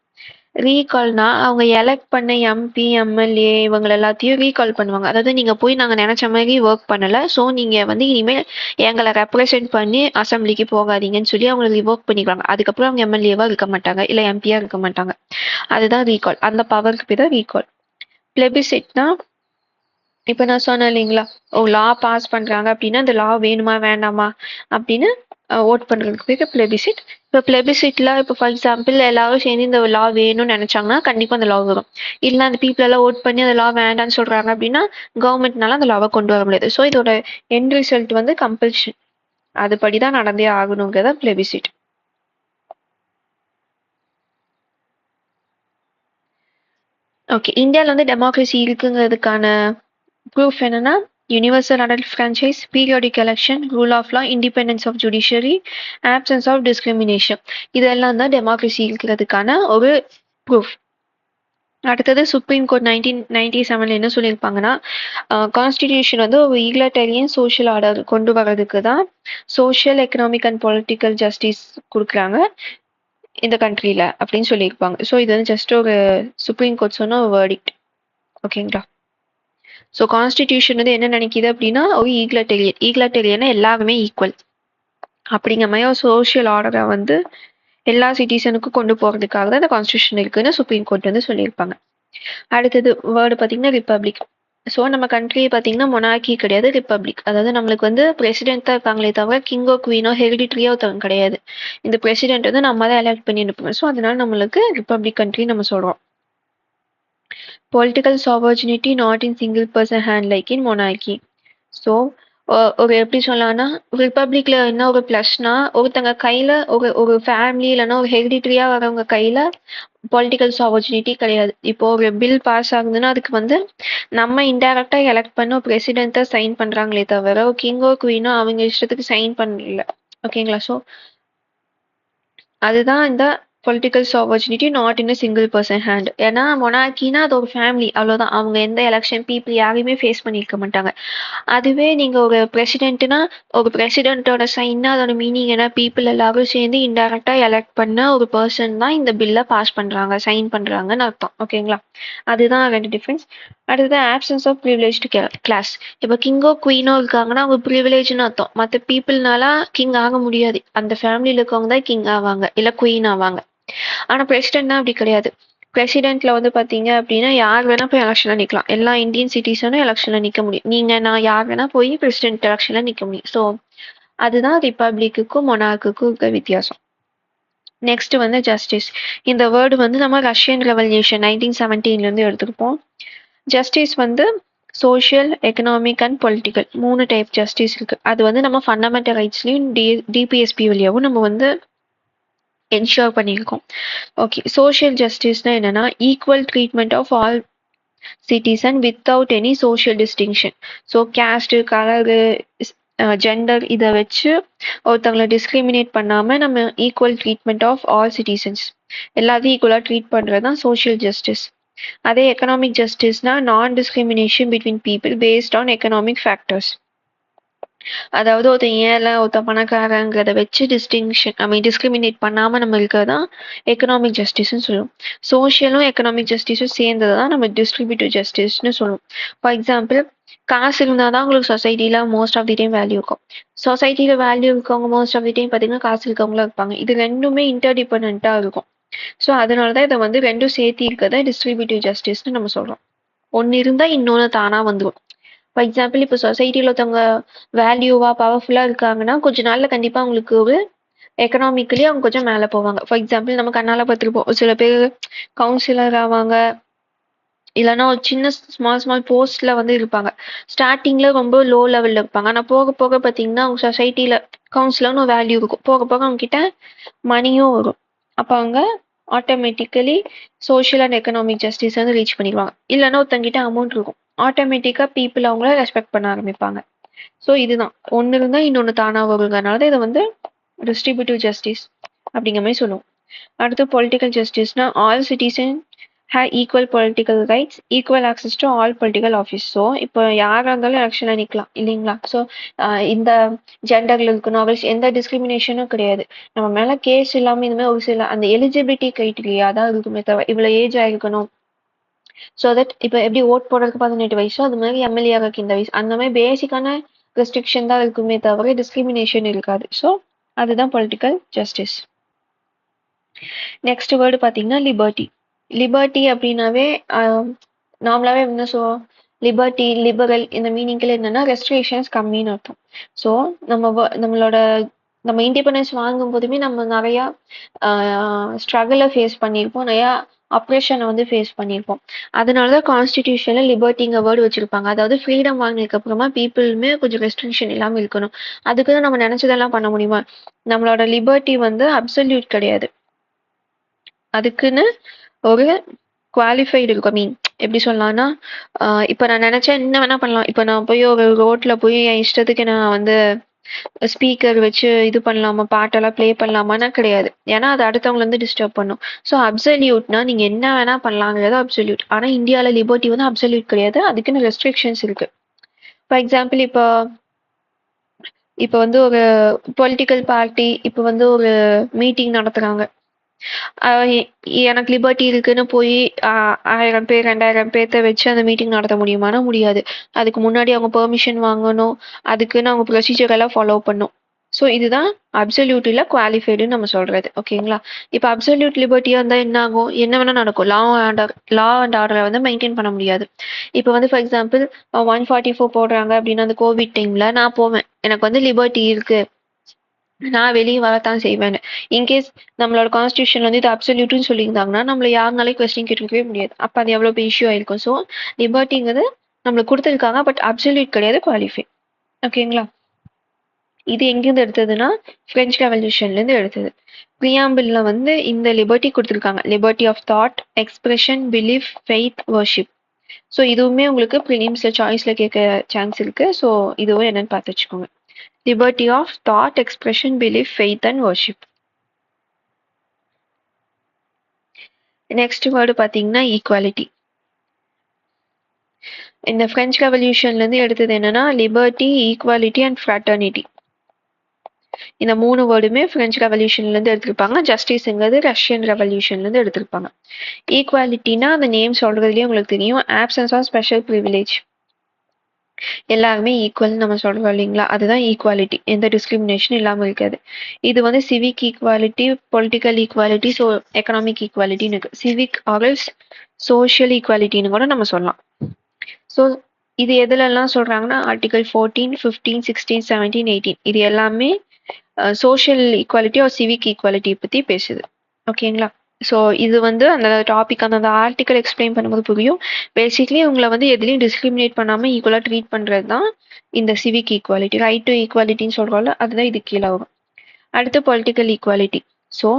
ரீகால்னா அவங்க எலெக்ட் பண்ண எம்பி, எம்எல்ஏ இவங்க எல்லாத்தையும் ரீகால் பண்ணுவாங்க. அதாவது நீங்க போய் நாங்க நினைச்ச மாதிரி ஒர்க் பண்ணல, ஸோ நீங்க வந்து இனிமேல் எங்களை ரெப்ரசென்ட் பண்ணி அசம்பிளிக்கு போகாதீங்கன்னு சொல்லி அவங்க ரிவோக் பண்ணிக்குவாங்க. அதுக்கப்புறம் அவங்க எம்எல்ஏவா இருக்க மாட்டாங்க, இல்ல எம்பியா இருக்க மாட்டாங்க. அதுதான் ரீகால். அந்த பவருக்கு பேர் தான் ரீகால். பிளெபிசிட்னா இப்ப நான் சொன்னேன் இல்லைங்களா, லா பாஸ் பண்றாங்க அப்படின்னா அந்த லா வேணுமா வேண்டாமா அப்படின்னு ஓட் பண்றதுக்கு பேர் பிளெபிசிட். இப்போ பிளெபிசிட்ல இப்போ ஃபார் எக்ஸாம்பிள் எல்லாரும் சேர்ந்து இந்த லா வேணும்னு நினைச்சாங்கன்னா கண்டிப்பா அந்த லா வரும். இல்ல அந்த பீப்புள் எல்லாம் ஓட் பண்ணி அந்த லா வேண்டாம்னு சொல்றாங்க அப்படின்னா கவர்மெண்ட்னால அந்த லாவை கொண்டு வர முடியாது. ஸோ இதோட எண்ட் ரிசல்ட் வந்து கம்பல்ஷன், அதுபடிதான் நடந்தே ஆகணுங்கிறத பிளெபிசிட். ஓகே, இந்தியாவில் வந்து டெமோக்ரஸி இருக்குங்கிறதுக்கான ப்ரூஃப் என்னன்னா universal adult franchise, periodic election, rule of law, independence of judiciary, absence of discrimination. இதெல்லாம் தான் டெமோக்ரஸி இருக்கிறதுக்கான ஒரு ப்ரூஃப். அடுத்தது சுப்ரீம் கோர்ட் 1997 என்ன சொல்லியிருப்பாங்கன்னா, கான்ஸ்டிடியூஷன் வந்து ஒரு ஈக்லட்டரியன் சோஷியல் ஆர்டர் கொண்டு வர்றதுக்கு தான் social, economic and political justice கொடுக்குறாங்க இந்த கண்ட்ரியில் அப்படின்னு சொல்லியிருப்பாங்க. ஸோ இது வந்து ஜஸ்ட் ஒரு சுப்ரீம் கோர்ட் சொன்ன ஒரு வேர்டிக்ட். ஓகேங்களா. ஸோ கான்ஸ்டிடியூஷன் வந்து என்ன நினைக்கிது அப்படின்னா ஒரு ஈக்லட்டரியன் எல்லாருமே ஈக்குவல் அப்படிங்கிற மாதிரி ஒரு சோஷியல் ஆர்டரை வந்து எல்லா சிட்டிசனுக்கும் கொண்டு போகிறதுக்காக தான் இந்த கான்ஸ்டியூஷன் இருக்குன்னு சுப்ரீம் கோர்ட் வந்து சொல்லியிருப்பாங்க. அடுத்தது வேர்டு பார்த்தீங்கன்னா ரிப்பப்ளிக். ஸோ நம்ம கண்ட்ரி பார்த்தீங்கன்னா மொனார்கி கிடையாது, ரிப்பப்ளிக். அதாவது நம்மளுக்கு வந்து பிரசிடென்ட் தான் இருக்காங்களே தவிர கிங்கோ குவீனோ ஹெரிடிட்ரியோ ஒருத்தவங்க கிடையாது. இந்த பிரசிடென்ட் வந்து நம்ம தான் எலெக்ட் பண்ணி அனுப்புவோம். ஸோ அதனால நம்மளுக்கு ரிப்பப்ளிக் கண்ட்ரி நம்ம சொல்கிறோம். Political sovereignty not in single person hand like in monarchy. So ஒரு எப்படி சொல்லலாம்னா ரிப்பப்ளிக்ல என்ன ஒரு ப்ளஸ்னா ஒருத்தங்க கையில ஒரு ஒரு ஃபேமிலி இல்லைன்னா ஒரு ஹெரிடிட்ரியா வரவங்க கையில பொலிட்டிக்கல் சாப்பர்ச்சுனிட்டி கிடையாது. இப்போ ஒரு பில் பாஸ் ஆகுதுன்னா அதுக்கு வந்து நம்ம இன்டைரக்டா எலெக்ட் பண்ண பிரசிடென்ட்டை சைன் பண்றாங்களே தவிர கிங்கோ குவீனோ அவங்க இஷ்டத்துக்கு சைன் பண்ணல. ஓகேங்களா. ஸோ அதுதான் இந்த political opportunity not in a single person hand. ஏன்னா மொனார்கினா அது ஒரு ஃபேமிலி, அவ்வளோதான். அவங்க எந்த எலெக்ஷன் பீப்புள் யாரையுமே ஃபேஸ் பண்ணியிருக்க மாட்டாங்க. அதுவே நீங்க ஒரு பிரசிடென்ட்னா ஒரு பிரசிடென்ட்டோட சைன்னா அதோட மீனிங் என்ன, பீப்புள் எல்லாரும் சேர்ந்து இன்டைரக்டா எலெக்ட் பண்ண ஒரு பர்சன் தான் இந்த பில்லை பாஸ் பண்றாங்க, சைன் பண்றாங்கன்னு அர்த்தம். ஓகேங்களா. அதுதான் ரெண்டு டிஃபரன்ஸ். அடுத்தது ஆப்சன்ஸ் ஆஃப் ப்ரிவிலேஜ்டு கிளாஸ். இப்போ கிங்கோ குவீனோ இருக்காங்கன்னா அவங்க ப்ரிவிலேஜ்னு அர்த்தம். மற்ற பீப்புள்னால கிங் ஆக முடியாது, அந்த ஃபேமிலியில் இருக்கவங்க தான் கிங் ஆவாங்க இல்லை குவீன் ஆவாங்க. ஆனா பிரசிடென்ட்னா அப்படி கிடையாது. பிரசிடென்ட்ல வந்து பாத்தீங்க அப்படின்னா யார் வேணா போய் எலெக்ஷன்ல நிக்கலாம். எல்லா இந்தியன் சிட்டிசனும் எலெக்ஷன்ல நிக்க முடியும். நீங்க நான் யார் வேணா போய் பிரசிடென்ட் எலெக்ஷன்ல நிக்க முடியும். ஸோ அதுதான் ரிப்பப்ளிக்குக்கும் மொனார்க்குக்கும் இருக்க வித்தியாசம். நெக்ஸ்ட் வந்து ஜஸ்டிஸ். இந்த வேர்டு வந்து நம்ம ரஷ்யன் ரெவல்யூஷன் 1917 இருந்து எடுத்துருப்போம். ஜஸ்டிஸ் வந்து social, economic and political 3 type justice இருக்கு. அது வந்து நம்ம ஃபண்டமெண்டல் ரைட்ஸ்லயும் டிபிஎஸ்பி வழியாகவும் நம்ம வந்து என்ஷூர் பண்ணியிருக்கோம். ஓகே, சோஷியல் ஜஸ்டிஸ்னா என்னன்னா equal treatment of all citizen without any social distinction. So caste, colour, gender இதை வச்சு ஒருத்தவங்களை டிஸ்கிரிமினேட் பண்ணாம நம்ம equal treatment of all citizens எல்லாத்தையும் ஈக்குவலாக ட்ரீட் பண்ணுறது தான் சோஷியல் ஜஸ்டிஸ். அதே எக்கனாமிக் ஜஸ்டிஸ்னா நான் discrimination between people based on economic factors. அதாவது ஒருத்தன் ஏழை ஒருத்தன் பணக்காரங்கிறத வச்சு டிஸ்கிரிமினேட் பண்ணாம நம்ம இருக்கிறதான் எக்கனாமிக் ஜஸ்டிஸ்ன்னு சொல்லுவோம். சோஷியலும் எக்கனாமிக் ஜஸ்டிஸும் சேர்ந்தது தான் நம்ம டிஸ்ட்ரிபியூட்டிவ் ஜஸ்டிஸ்ன்னு சொல்லுவோம். ஃபார் எக்ஸாம்பிள், காசு இருந்தால் தான் உங்களுக்கு சொசைட்டியில் most of the time value இருக்கும். சொசைட்டியில் வேல்யூ இருக்கவங்க மோஸ்ட் ஆஃப் தி டைம் பார்த்தீங்கன்னா காசு இருக்கவங்களா இருப்பாங்க. இது ரெண்டுமே இன்டர்டிபெண்ட்டாக இருக்கும். ஸோ அதனால தான் இதை வந்து ரெண்டும் சேர்த்தி இருக்கிறத டிஸ்ட்ரிபியூட்டிவ் ஜஸ்டிஸ்ன்னு நம்ம சொல்கிறோம். ஒன்று இருந்தால் இன்னொன்று தானாக வந்துடும். ஃபார் எக்ஸாம்பிள், இப்போ சொசைட்டியில் ஒருத்தவங்க வேல்யூவாக பவர்ஃபுல்லாக இருக்காங்கன்னா கொஞ்ச நாளில் கண்டிப்பாக அவங்களுக்கு ஒரு எக்கனாமிக்கலி அவங்க கொஞ்சம் மேலே போவாங்க. ஃபார் எக்ஸாம்பிள், நம்ம கண்ணால் பார்த்துருப்போம், சில பேர் கவுன்சிலர் ஆவாங்க, இல்லைன்னா ஒரு சின்ன ஸ்மால் போஸ்ட்ல வந்து இருப்பாங்க. ஸ்டார்டிங்ல ரொம்ப லோ லெவல்ல இருப்பாங்க. ஆனால் போக போக பார்த்தீங்கன்னா அவங்க சொசைட்டியில் கவுன்சிலர்னு ஒரு வேல்யூ இருக்கும். போக போக அவங்க கிட்ட மணியும் வரும். அப்போ அவங்க automatically social and economic justice வந்து ரீச் பண்ணிடுவாங்க. இல்லைன்னா ஒருத்தங்கிட்ட அமௌண்ட் இருக்கும், ஆட்டோமேட்டிக்காக பீப்புள் அவங்கள ரெஸ்பெக்ட் பண்ண ஆரம்பிப்பாங்க. ஸோ இதுதான் ஒன்று இருந்தால் இன்னொன்று தானாக வருங்கிறனால தான் இதை வந்து டிஸ்ட்ரிபியூட்டிவ் ஜஸ்டிஸ் அப்படிங்கிற மாதிரி சொல்லுவோம். அடுத்து பொலிட்டிக்கல் ஜஸ்டிஸ்னா all citizen have equal political rights, equal access to all political office. So இப்போ யாராக இருந்தாலும் எலெக்ஷனில் நிற்கலாம் இல்லைங்களா? ஸோ இந்த ஜெண்டரில் இருக்கணும் எந்த டிஸ்கிரிமினேஷனும் கிடையாது. நம்ம மேலே கேஸ் இல்லாமல் இதுமாதிரி ஒரு சில அந்த எலிஜிபிலிட்டி க்ரைட்டீரியா தான் இருக்குமே தவிர இவ்வளோ ஏஜ் ஆகிருக்கணும். ஸோ தட் இப்போ எப்படி ஓட் போடுறதுக்கு 18 வயசோ அது மாதிரி எம்எல்ஏ ஆகிறதுக்கு இந்த வயசு அந்த மாதிரி பேசிக்கான ரெஸ்ட்ரிக்ஷன் தான் இருக்குமே தவிர டிஸ்கிரிமினேஷன் இருக்காது. ஸோ அதுதான் பொலிட்டிக்கல் ஜஸ்டிஸ். நெக்ஸ்ட் வேர்டு பார்த்தீங்கன்னா லிபர்ட்டி. லிபர்ட்டி அப்படின்னாவே நார்மலாகவே என்ன சொல்லுவோம், லிபர்ட்டி லிபரல் இந்த மீனிங்கில் என்னன்னா ரெஸ்ட்ரிக்ஷன்ஸ் கம்மின்னு அர்த்தம். ஸோ நம்ம இண்டிபெண்டன்ஸ் வாங்கும் போதுமே நம்ம நிறையா ஸ்ட்ரகிளை ஃபேஸ் பண்ணியிருப்போம், நிறையா அப்ரேஷனை வந்து ஃபேஸ் பண்ணியிருப்போம். அதனாலதான் கான்ஸ்டிடியூஷன்ல லிபர்ட்டிங்க வேர்டு வச்சிருப்பாங்க. அதாவது ஃப்ரீடம் வாங்கினதுக்கு அப்புறமா பீப்புளுமே கொஞ்சம் ரெஸ்ட்ரிக்ஷன் இல்லாம இருக்கணும். அதுக்கு நம்ம நினைச்சதெல்லாம் பண்ண முடியுமா? நம்மளோட லிபர்ட்டி வந்து அப்சல்யூட் கிடையாது. அதுக்குன்னு ஒரு குவாலிஃபைடு இருக்கும். மீன் எப்படி சொல்லலாம்னா இப்போ நான் நினைச்சேன் என்ன வேணா பண்ணலாம். இப்போ நான் போய் ஒரு ரோட்ல போய் என் இஷ்டத்துக்கு நான் வந்து ஸ்பீக்கர் வச்சு இது பண்ணலாமா, பாட்டெல்லாம் ப்ளே பண்ணலாமான்னா கிடையாது. ஏன்னா அது அடுத்தவங்களை வந்து டிஸ்டர்ப் பண்ணும். ஸோ அப்சல்யூட்னா நீங்க என்ன வேணா பண்ணலாங்கிறது அப்சல்யூட். ஆனா இந்தியாவில் லிபர்ட்டி வந்து அப்சல்யூட் கிடையாது, அதுக்குன்னு ரெஸ்ட்ரிக்ஷன்ஸ் இருக்கு. ஃபார் எக்ஸாம்பிள் இப்போ வந்து ஒரு பொலிட்டிக்கல் பார்ட்டி இப்போ வந்து ஒரு மீட்டிங் நடத்துறாங்க. எனக்கு லிபர்ட்டி இருக்குன்னு போய் 1000 பேர் 2000 பேர்த்த வச்சு அந்த மீட்டிங் நடத்த முடியுமானா முடியாது. அதுக்கு முன்னாடி அவங்க பெர்மிஷன் வாங்கணும், அதுக்குன்னு அவங்க ப்ரொசீஜர் எல்லாம் ஃபாலோ பண்ணும். ஸோ இதுதான் அப்சல்யூட் இல்லை குவாலிஃபைடுன்னு நம்ம சொல்றது. ஓகேங்களா? இப்போ அப்சல்யூட் லிபர்ட்டியா இருந்தால் என்ன ஆகும்? என்ன வேணா நடக்கும். லா அண்ட் ஆர்டரை வந்து மெயின்டைன் பண்ண முடியாது. இப்போ வந்து ஃபார் எக்ஸாம்பிள் 144 போடுறாங்க அப்படின்னா அந்த கோவிட் டைம்ல நான் போவேன், எனக்கு வந்து லிபர்ட்டி இருக்கு, நான் வெளியே வரத்தான் செய்வேன். இன்கேஸ் நம்மளோட கான்ஸ்டியூஷன் வந்து இது அப்சல்யூட்னு சொல்லியிருந்தாங்கன்னா நம்மள யாருனாலே கொஸ்டின் கேட்டுக்கவே முடியாது. அப்போ அது எவ்வளோ பெரிய இஷ்யூ ஆயிருக்கும். ஸோ லிபர்ட்டிங்கிறது நம்மளுக்கு கொடுத்துருக்காங்க, பட் அப்சல்யூட் கிடையாது, குவாலிஃபை. ஓகேங்களா? இது எங்கேருந்து எடுத்ததுன்னா பிரெஞ்சு ரெவல்யூஷன்லேருந்து எடுத்தது. ப்ரியாம்பிள்ல வந்து இந்த லிபர்ட்டி கொடுத்துருக்காங்க, liberty of thought, expression, belief, faith, worship. So இதுவுமே உங்களுக்கு ப்ரிலிம்ஸ்ல சாய்ஸ்ல கேட்க சான்ஸ் இருக்கு. ஸோ இதுவும் என்னன்னு பார்த்து வச்சுக்கோங்க. Liberty of thought, expression, belief, faith and worship. Next word பார்த்தீங்கன்னா ஈக்குவாலிட்டி. இந்த பிரெஞ்சு ரெவல்யூஷன்ல இருந்து எடுத்தது என்னன்னா லிபர்ட்டி, ஈக்குவாலிட்டி அண்ட் ஃப்ராட்டர்னிட்டி. இந்த 3 வேர்டுமே பிரெஞ்சு ரெவல்யூஷன்ல இருந்து எடுத்திருப்பாங்க. ஜஸ்டிஸ்ங்கிறது ரஷ்யன் ரெவல்யூஷன்ல இருந்து எடுத்திருப்பாங்க. ஈக்குவாலிட்டினா அந்த நேம் சொல்றதுலயே உங்களுக்கு தெரியும், ஆப்சன்ஸ் ஆஃப் ஸ்பெஷல் ப்ரிவிலேஜ். எல்லாருமே ஈக்குவல் நம்ம சொல்றோம் இல்லைங்களா? அதுதான் ஈக்குவாலிட்டி, எந்த டிஸ்கிரிமினேஷன் இல்லாமல் இருக்காது. இது வந்து civic equality, political equality, economic ஈக்குவாலிட்டின்னு இருக்கு. சிவிக் ஆர்எல்ஸ் சோஷியல் ஈக்குவாலிட்டின்னு கூட நம்ம சொல்லலாம். ஸோ இது எதுலெல்லாம் சொல்றாங்கன்னா ஆர்டிகல் 14, 15, 16, 17, 18 இது எல்லாமே social equality or civic equality பத்தி பேசுது. ஓகேங்களா? ஸோ இது வந்து அந்த டாபிக் அந்த ஆர்டிக்கல் எக்ஸ்பிளைன் பண்ணும்போது புரியும். பேசிக்லி உங்களை வந்து எதுலையும் டிஸ்கிரிமினேட் பண்ணாமல் ஈக்குவலாக ட்ரீட் பண்ணுறது தான் இந்த சிவிக் ஈக்குவாலிட்டி. ரைட் டு ஈக்குவாலிட்டின்னு சொல்கிறோம்ல, அதுதான் இது கீழே வரும். அடுத்து political equality. So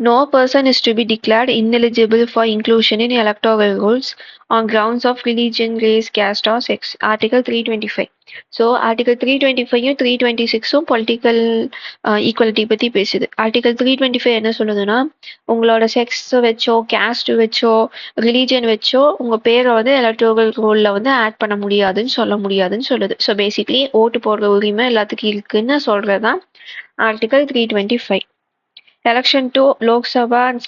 no person is to be declared ineligible for inclusion in electoral rolls on grounds of religion, race, caste or sex. Article 325. So Article 325 326 political equality பற்றி பேசுது. Article 325 என்ன சொல்லுதுன்னா உங்களோட செக்ஸ் வச்சோ, கேஸ்ட் வச்சோ, religion வச்சோ உங்கள் பேரை வந்து எலக்டோரல் ரோலில் வந்து ஆட் பண்ண முடியாதுன்னு சொல்லுது. ஸோ பேசிக்லி ஓட்டு போடுற உரிமை எல்லாத்துக்கும் இருக்குன்னு சொல்கிறது தான் article 325. Election to Lok Sabha and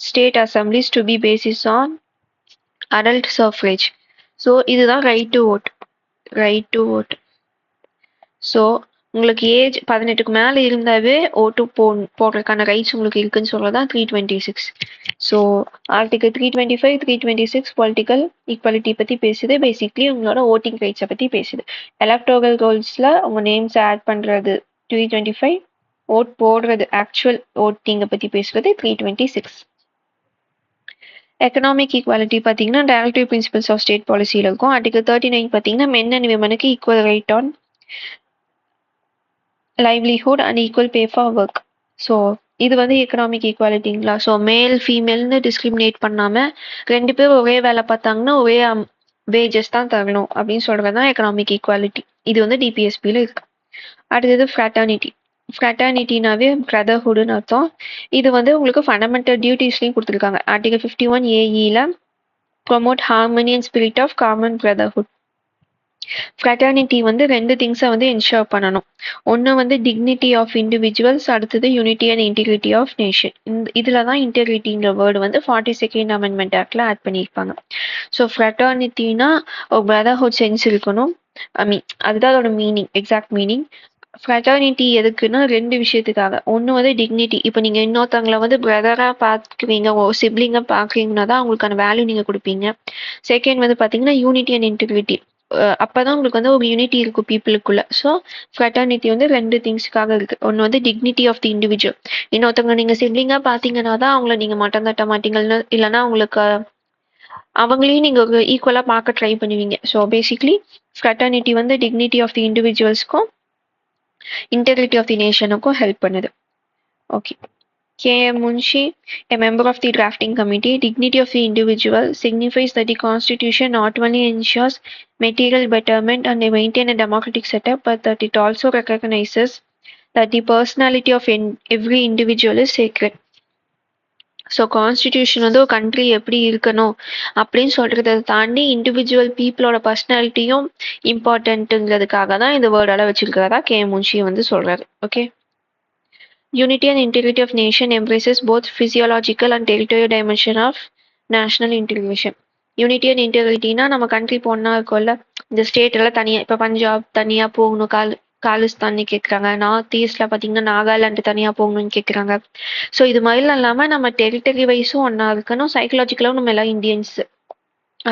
state assemblies to be based on adult suffrage. So இதுதான் right to vote. So உங்களுக்கு ஏஜ் 18க்கு மேலே இருந்தாவே ஓட்டு போடுறதுக்கான ரைட்ஸ் உங்களுக்கு இருக்குன்னு சொல்றதான் 326. ஸோ ஆர்டிகல் 325, 326 பொலிட்டிக்கல் ஈக்குவாலிட்டி பற்றி பேசுது. பேசிக்லி உங்களோட ஓட்டிங் ரைட்ஸை பற்றி பேசுது. எலக்டோரல் ரோல்ஸில் உங்கள் நேம்ஸ் ஆட் பண்ணுறது 325, ஓட் போடுறது ஆக்சுவல் ஓட்டிங்கை பற்றி பேசுறது 326. எக்கனாமிக் ஈக்குவாலிட்டி பார்த்தீங்கன்னா டைரக்டிவ் பிரின்சிபல்ஸ் ஆஃப் ஸ்டேட் பாலிசியில் இருக்கும். ஆர்டிகல் 39 பார்த்தீங்கன்னா மென் அண்ட் விமனுக்கு equal right on livelihood and equal pay for work. So இது வந்து எக்கனாமிக் ஈக்குவாலிட்டிங்களா? ஸோ மேல் ஃபீமேல்னு டிஸ்கிரிமினேட் பண்ணாமல் 2 பேர் ஒரே வேலை பார்த்தாங்கன்னா ஒரே வேஜஸ் தான் தரணும் அப்படின்னு சொல்கிறது தான் எக்கனாமிக் ஈக்குவாலிட்டி. இது வந்து டிபிஎஸ்பியில் இருக்கு. அடுத்தது ஃப்ராட்டர்னிட்டி. ஃப்ரெட்டர்னிட்டினாவே பிரதர்ஹுட்னு அர்த்தம். இது வந்து உங்களுக்கு ஃபண்டமெண்டல் டியூட்டிஸ்லையும் கொடுத்துருக்காங்க. ஆர்டிகல் 51 ஏஇல promote harmony and spirit of common brotherhood. Fraternity வந்து 2 திங்ஸை வந்து என்ஷூர் பண்ணணும். ஒன்று வந்து டிக்னிட்டி ஆஃப் இண்டிவிஜுவல்ஸ், அடுத்தது unity and integrity of nation. இதில் தான் இன்டெகிரிட்டிங்கிற வேர்டு வந்து 42nd அமெண்ட்மெண்ட் ஆக்டில் ஆட் பண்ணியிருப்பாங்க. ஸோ ஃப்ரெட்டர்னிட்டினா ஒரு பிரதர்ஹுட் சென்ஸ் இருக்கணும். ஐ மீன் அதுதான் அதோட மீனிங், எக்ஸாக்ட் மீனிங். ஃப்ரெட்டர்னிட்டி எதுக்குன்னா 2 விஷயத்துக்காக. ஒன்று வந்து டிக்னிட்டி. இப்போ நீங்கள் இன்னொருத்தவங்களை வந்து பிரதராக பார்க்குறீங்க, ஒரு சிப்ளிங்காக பார்க்குறீங்கன்னா தான் அவங்களுக்கான வேல்யூ நீங்கள் கொடுப்பீங்க. செகண்ட் வந்து பார்த்தீங்கன்னா யூனிட்டி அண்ட் இன்டிகிரிட்டி. அப்பதான் உங்களுக்கு வந்து ஒரு யூனிட்டி இருக்கும் பீப்புளுக்குள்ள. ஸோ ஃப்ரெட்டர்னிட்டி வந்து 2 திங்ஸ்க்காக இருக்கு. ஒன்று வந்து டிக்னிட்டி ஆஃப் தி இண்டிவிஜுவல். இன்னொருத்தவங்க நீங்கள் சிப்ளிங்காக பார்த்தீங்கன்னா தான் அவங்கள நீங்கள் மட்டம் தட்ட மாட்டீங்கன்னு, இல்லைன்னா அவங்களுக்கு அவங்களையும் நீங்கள் ஒரு ஈக்குவலாக பார்க்க ட்ரை பண்ணுவீங்க. ஸோ பேசிக்லி ஃப்ரெட்டர்னிட்டி வந்து டிக்னிட்டி ஆஃப் தி இண்டிவிஜுவல்ஸ்க்கும் இன்டெகிரிட்டி ஆஃப் தி நேஷனுக்கும் ஹெல்ப் பண்ணுது. Okay. K.M. Munshi, a member of the drafting committee, dignity of the individual signifies that the Constitution not only ensures material betterment and maintain a democratic setup, but that it also recognizes that the personality of every individual is sacred. So constitution வந்து ஒரு country எப்படி இருக்கணும் அப்படின்னு சொல்றதை தாண்டி individual பீப்புளோட பர்சனாலிட்டியும் இம்பார்ட்டன்ட்டுங்கிறதுக்காக தான் இந்த வேர்டெல்லாம் வச்சிருக்கிறதா K.M. Munshi வந்து சொல்றாரு. Okay. Unity and integrity of nation embraces both physiological and territorial dimension of national integration. Unity and இன்டெகிரிட்டினா நம்ம கண்ட்ரி போனா இருக்கும்ல, இந்த ஸ்டேட் எல்லாம் தனியா, இப்போ பஞ்சாப் தனியா போகணும், காலிஸ்தான் கேட்குறாங்க. நார்த் ஈஸ்ட்ல பார்த்தீங்கன்னா நாகாலாந்து தனியா போகணும்னு கேட்குறாங்க. ஸோ இது மாதிரிலாம் இல்லாமல் நம்ம டெரிட்டரி வைஸும் ஒன்றா இருக்கணும், சைக்கலாஜிக்கலாகவும் நம்ம எல்லாம் இந்தியன்ஸ்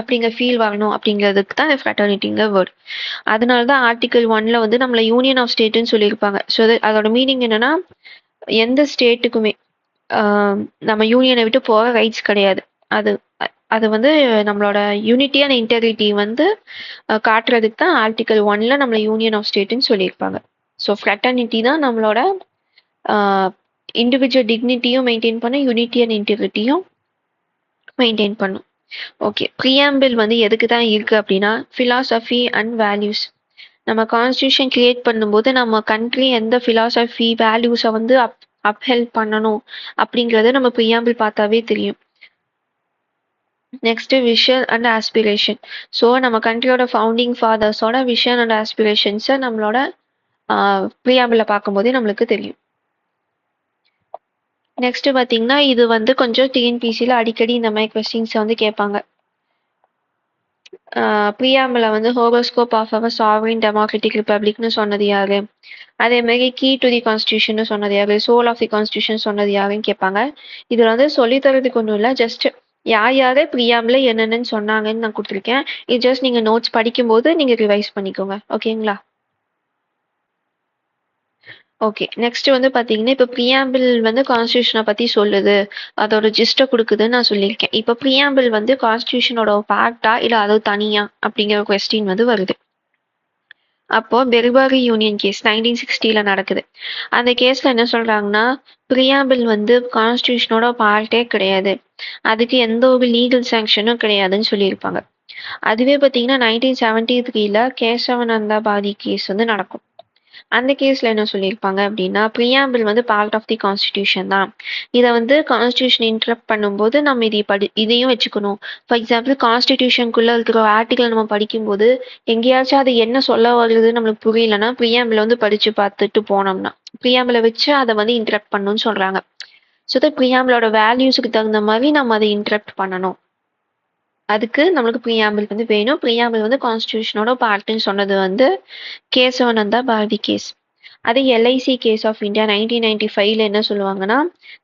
அப்படிங்கிற ஃபீல் வரணும் அப்படிங்கிறதுக்கு தான் ஃப்ரெட்டர்னிட்டிங்கிற வேர்டு. அதனால தான் ஆர்டிகல் 1ல வந்து நம்மளை யூனியன் ஆஃப் ஸ்டேட்டுன்னு சொல்லியிருப்பாங்க. ஸோ அதோட மீனிங் என்னன்னா, எந்த ஸ்டேட்டுக்குமே நம்ம யூனியனை விட்டு போக ரைட்ஸ் கிடையாது. அது வந்து நம்மளோட யூனிட்டி அண்ட் இன்டெகிரிட்டி வந்து காட்டுறதுக்கு தான் ஆர்டிகல் 1ல நம்மளை யூனியன் ஆஃப் ஸ்டேட்டுன்னு சொல்லியிருப்பாங்க. ஸோ ஃப்ரெட்டர்னிட்டி தான் நம்மளோட இண்டிவிஜுவல் டிக்னிட்டியும் மெயின்டைன் பண்ணும், யூனிட்டி அண்ட் இன்டெகிரிட்டியும் மெயின்டைன் பண்ணும். ஓகே. ப்ரியாம்பிள் வந்து எதுக்கு தான் இருக்கு அப்படின்னா, ஃபிலாசபி அண்ட் வேல்யூஸ். நம்ம கான்ஸ்டியூஷன் கிரியேட் பண்ணும்போது நம்ம கண்ட்ரி எந்த ஃபிலாசபி வேல்யூஸை வந்து அப்ஹெல்ப் பண்ணணும் அப்படிங்கிறத நம்ம ப்ரியாம்பிள் பார்த்தாவே தெரியும். Next vision and aspiration. So நம்ம கண்ட்ரியோட ஃபவுண்டிங் ஃபாதர்ஸோட விஷன் அண்ட் ஆஸ்பிரேஷன்ஸை நம்மளோட ப்ரியாம்பிளை பார்க்கும்போதே நம்மளுக்கு தெரியும். நெக்ஸ்ட் பார்த்தீங்கன்னா, இது வந்து கொஞ்சம் டிஎன்பிசியில் அடிக்கடி இந்த மாதிரி கொஸ்டின்ஸை வந்து கேட்பாங்க. ப்ரியாம்பிளை வந்து horoscope of our sovereign democratic ரிப்பப்ளிக்னு சொன்னது யாரு, அதே மாதிரி கீ டு தி கான்ஸ்டியூஷன் சொன்னது யாரு, சோல் ஆஃப் தி கான்ஸ்டியூஷன் சொன்னது யாருன்னு கேட்பாங்க. இதுல வந்து சொல்லித்தரதுக்கு ஒன்றும் இல்லை, ஜஸ்ட் யார் யாரு ப்ரியாம்பிள் என்னென்னு சொன்னாங்கன்னு நான் கொடுத்துருக்கேன். இது ஜஸ்ட் நீங்க நோட்ஸ் படிக்கும்போது நீங்க ரிவைஸ் பண்ணிக்கோங்க. ஓகேங்களா? ஓகே. நெக்ஸ்ட் வந்து பார்த்தீங்கன்னா, இப்போ ப்ரியாம்பிள் வந்து கான்ஸ்டியூஷனை பற்றி சொல்லுது, அதோட ஜிஸ்ட்டை கொடுக்குதுன்னு நான் சொல்லியிருக்கேன். இப்போ ப்ரியாம்பிள் வந்து கான்ஸ்டியூஷனோட பார்ட்டா இல்லை அது தனியா அப்படிங்கிற கொஸ்டின் வந்து வருது. அப்போ பெர்பாரி யூனியன் கேஸ் 1960ல நடக்குது. அந்த கேஸ்ல என்ன சொல்றாங்கன்னா, ப்ரியாம்பிள் வந்து கான்ஸ்டியூஷனோட பார்ட்டே கிடையாது, அதுக்கு எந்த ஒரு லீகல் சாங்ஷனும் கிடையாதுன்னு சொல்லியிருப்பாங்க. அதுவே பார்த்தீங்கன்னா 1973ல கேசவநந்தா பாதி கேஸ் வந்து நடக்கும். அந்த கேஸ்ல என்ன சொல்லியிருப்பாங்க அப்படின்னா, ப்ரியாம்பிள் வந்து பார்ட் ஆஃப் தி கான்ஸ்டியூஷன் தான், இதை வந்து கான்ஸ்டியூஷன் இன்டரப்ட் பண்ணும்போது நம்ம இதையும் வச்சுக்கணும். ஃபார் எக்ஸாம்பிள் கான்ஸ்டியூஷனுக்குள்ள இருக்கிற ஒரு ஆர்டிகல் நம்ம படிக்கும்போது எங்கேயாச்சும் அது என்ன சொல்ல வருதுன்னு நம்மளுக்கு புரியலன்னா ப்ரியாம்பிளை வந்து படிச்சு பார்த்துட்டு போனோம்னா ப்ரியாம்பிளை வச்சு அதை வந்து இன்டரப்ட் பண்ணணும்னு சொல்றாங்க. ஸோ ப்ரியாம்பிளோட வேல்யூஸுக்கு தகுந்த மாதிரி நம்ம அதை இன்டரப்ட் பண்ணணும். அதுக்கு நம்மளுக்கு ப்ரியாம்பிள் வந்து வேணும். ப்ரியாம்பிள் வந்து கான்ஸ்டியூஷனோட பார்ட்டுன்னு சொன்னது வந்து கேசவநந்தா பாரதி கேஸ். அதே எல்ஐசி கேஸ் ஆஃப் இந்தியா 1995ல என்ன சொல்லுவாங்கன்னா,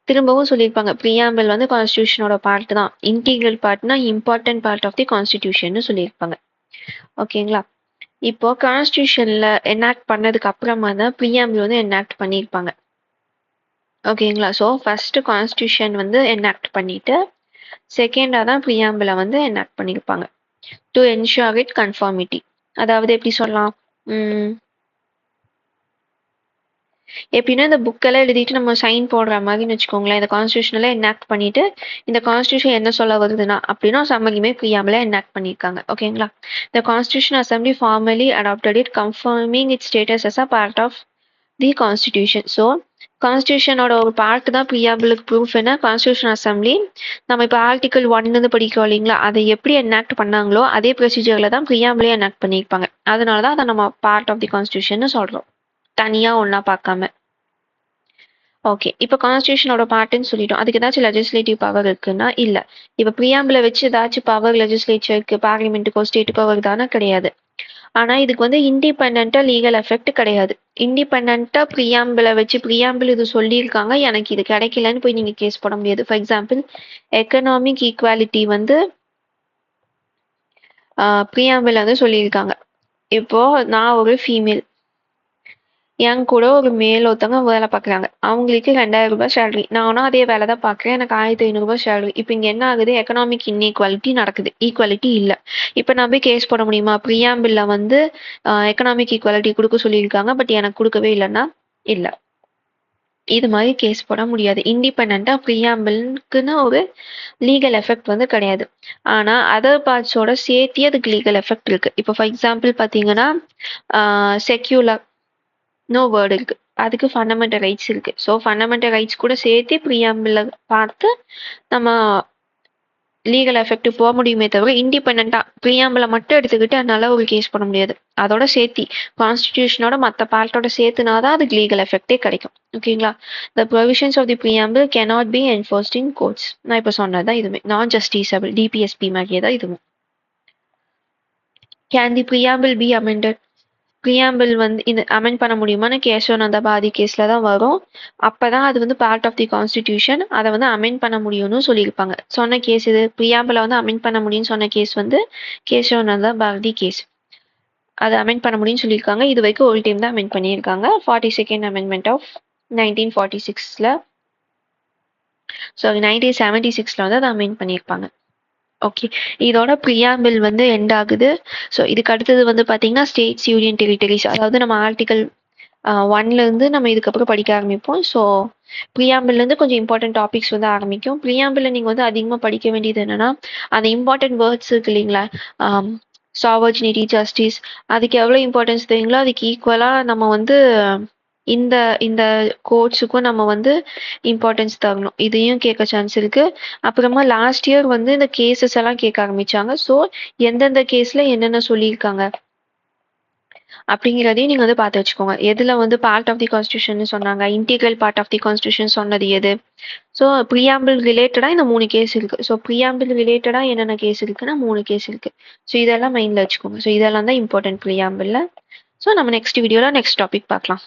திரும்பவும் சொல்லியிருப்பாங்க, ப்ரியாம்பிள் வந்து கான்ஸ்டியூஷனோட பார்ட் தான், இன்டீகிரல் பார்ட்னா important part of the constitution சொல்லியிருப்பாங்க. ஓகேங்களா? இப்போ கான்ஸ்டியூஷன்ல எனாக்ட் பண்ணதுக்கு அப்புறமா தான் ப்ரியாம்பிள் வந்து எனாக்ட் பண்ணியிருப்பாங்க. ஓகேங்களா? ஸோ ஃபர்ஸ்ட் கான்ஸ்டியூஷன் வந்து எனாக்ட் பண்ணிட்டு செகண்டா தான் ப்ரியாம்பிளை வந்து எனாக்ட் பண்ணியிருப்பாங்க டு என்ஷூர் இட் கன்ஃபார்மிட்டி. அதாவது எப்படி சொல்லலாம், எப்படின்னா இந்த புக்கெல்லாம் எழுதிட்டு நம்ம சைன் போடுற மாதிரின்னு வச்சுக்கோங்களேன். இந்த கான்ஸ்டியூஷனெல்லாம் எனாக்ட் பண்ணிட்டு இந்த கான்ஸ்டியூஷன் என்ன சொல்ல வருதுன்னா அப்படின்னா சம்மதியுமே ப்ரியாம்பிளை எனாக்ட் பண்ணியிருக்காங்க. ஓகேங்களா? The constitution assembly formally adopted it confirming it status as a part of the constitution. So கான்ஸ்டியூஷனோட ஒரு பார்ட் தான் ப்ரியாம்பிளுக்கு ப்ரூஃப் என்ன, கான்ஸ்டியூஷன் அசம்பிளி. நம்ம இப்போ ஆர்டிகல் 1 படிக்கிறோம் இல்லைங்களா, அதை எப்படி எனாக்ட் பண்ணாங்களோ அதே ப்ரொசீஜரில் தான் ப்ரியாம்பிளே எனாக்ட் பண்ணியிருப்பாங்க. அதனால தான் அதை நம்ம பார்ட் ஆஃப் தி கான்ஸ்டியூஷன் சொல்கிறோம், தனியாக ஒன்றா பார்க்காம. ஓகே, இப்போ கான்ஸ்டியூஷனோட பார்ட்டுன்னு சொல்லிட்டோம். அதுக்கு ஏதாச்சும் லெஜிஸ்லேட்டிவ் பவர் இருக்குன்னா இல்லை. இப்போ ப்ரியாம்பிளை வச்சு ஏதாச்சும் பவர் லெஜிஸ்லேச்சருக்கு, பார்லிமெண்ட்டுக்கோ, ஸ்டேட்டுக்கோ வருதானா கிடையாது. ஆனா இதுக்கு வந்து இண்டிபெண்டா லீகல் எஃபெக்ட் கிடையாது. இண்டிபெண்டா ப்ரியாம்பிளை வச்சு ப்ரியாம்பிள் இது சொல்லியிருக்காங்க, எனக்கு இது கிடைக்கலன்னு போய் நீங்க கேஸ் போட முடியாது. ஃபார் எக்ஸாம்பிள் எக்கனாமிக் ஈக்குவாலிட்டி வந்து ப்ரியாம்பிள் வந்து சொல்லியிருக்காங்க. இப்போ நான் ஒரு ஃபீமேல், என் கூட ஒரு மேல் ஒருத்தவங்க வேலை பார்க்குறாங்க. அவங்களுக்கு 2000 ரூபாய் சேலரி, நானும் அதே வேலை தான் பார்க்குறேன், எனக்கு 1500 ரூபாய் சேலரி. இப்போ இங்கே என்ன ஆகுது, எக்கனாமிக் இன்இக்வாலிட்டி நடக்குது, ஈக்குவாலிட்டி இல்லை. இப்போ நான் போய் கேஸ் போட முடியுமா, ப்ரியாம்பிள்ல வந்து எக்கனாமிக் ஈக்குவாலிட்டி கொடுக்க சொல்லியிருக்காங்க பட் எனக்கு கொடுக்கவே இல்லைன்னா இல்லை. இது மாதிரி கேஸ் போட முடியாது. இண்டிபெண்டா ப்ரியாம்பிள்க்குன்னு ஒரு லீகல் எஃபெக்ட் வந்து கிடையாது. ஆனா அதர் பார்ட்ஸோட சேர்த்தி அதுக்கு லீகல் எஃபெக்ட் இருக்கு. இப்போ ஃபார் எக்ஸாம்பிள் பார்த்தீங்கன்னா செக்யூலர் நோ வேர்டு இருக்கு, அதுக்கு ஃபண்டமெண்டல் ரைட்ஸ் இருக்கு. ஸோ ஃபண்டமெண்டல் ரைட்ஸ் கூட சேர்த்து ப்ரியாம்பிள பார்த்து நம்ம லீகல் எஃபெக்ட் போக முடியுமே தவிர இண்டிபெண்டா ப்ரியாம்பிளை மட்டும் எடுத்துக்கிட்டு அதனால ஒரு கேஸ் பண்ண முடியாது. அதோட சேர்த்தி கான்ஸ்டிடியூஷனோட மற்ற பார்ட்டோட சேர்த்துனாதான் அதுக்கு லீகல் எஃபெக்டே கிடைக்கும். ஓகேங்களா. The provisions of the preamble cannot be enforced in courts. நான் இப்போ சொன்னதுதான் இதுவுமே நான் ஜஸ்டிசபிள், டிபிஎஸ்பி மாதிரியே தான் இதுவும். Can the preamble B amended? Preamble வந்து இந்த அமெண்ட் பண்ண முடியுமான்னு கேசவானந்த பாரதி கேஸ்ல தான் வரும். அப்பதான் அது வந்து பார்ட் ஆஃப் தி கான்ஸ்டிடியூஷன், அதை வந்து அமெண்ட் பண்ண முடியும்னு சொல்லியிருப்பாங்க. சொன்ன கேஸ் இது, ப்ரியாம்பிளை வந்து அமெண்ட் பண்ண முடியும்னு சொன்ன கேஸ் வந்து கேசவானந்த பாரதி கேஸ். அது அமெண்ட் பண்ண முடியும்னு சொல்லியிருக்காங்க. இது வரைக்கும் ஒரு டைம் தான் அமெண்ட் பண்ணியிருக்காங்க, 42nd அமெண்ட்மெண்ட் ஆஃப் 1946ல. சாரி 1976ல வந்து அதை அமெண்ட் பண்ணியிருப்பாங்க. ஓகே, இதோட ப்ரியாம்பிள் வந்து எண்ட் ஆகுது. ஸோ இதுக்கு அடுத்தது வந்து பார்த்தீங்கன்னா ஸ்டேட்ஸ், யூனியன் டெரிட்டரிஸ், அதாவது நம்ம ஆர்டிகல் 1லேருந்து நம்ம இதுக்கப்புறம் படிக்க ஆரம்பிப்போம். ஸோ ப்ரியாம்பிள்லேருந்து கொஞ்சம் இம்பார்ட்டன்ட் டாபிக்ஸ் வந்து ஆரம்பிக்கும். ப்ரியாம்பிளில் நீங்கள் வந்து அதிகமாக படிக்க வேண்டியது என்னன்னா, அந்த இம்பார்ட்டன்ட் வேர்ட்ஸ் இருக்கு இல்லைங்களா, சாவர்ஜினிட்டி, ஜஸ்டிஸ், அதுக்கு எவ்வளோ இம்பார்ட்டன்ஸ் தெரியுங்களோ அதுக்கு ஈக்குவலாக நம்ம வந்து இந்த இந்த கோர்ட்ஸுக்கும் நம்ம வந்து இம்பார்ட்டன்ஸ் தரணும். இதையும் கேட்க சான்ஸ் இருக்கு. அப்புறமா லாஸ்ட் இயர் வந்து இந்த கேசஸ் எல்லாம் கேட்க ஆரம்பிச்சாங்க. ஸோ எந்தெந்த கேஸ்ல என்னென்ன சொல்லியிருக்காங்க அப்படிங்கிறதையும் நீங்க வந்து பார்த்து வச்சுக்கோங்க. எதுல வந்து பார்ட் ஆஃப் தி கான்ஸ்டியூஷன் சொன்னாங்க, இன்டீகிரல் பார்ட் ஆஃப் தி கான்ஸ்டியூஷன் சொன்னது எது. ஸோ ப்ரியாம்பிள் ரிலேட்டடா இந்த 3 கேஸ் இருக்கு. ஸோ ப்ரியாம்பிள் ரிலேட்டடா என்னென்ன கேஸ் இருக்குன்னா 3 கேஸ் இருக்கு. ஸோ இதெல்லாம் மைண்ட்ல வச்சுக்கோங்க. ஸோ இதெல்லாம் தான் இம்பார்ட்டன்ட் ப்ரியாம்பிள்ல. ஸோ நம்ம நெக்ஸ்ட் வீடியோல நெக்ஸ்ட் டாபிக் பார்க்கலாம்.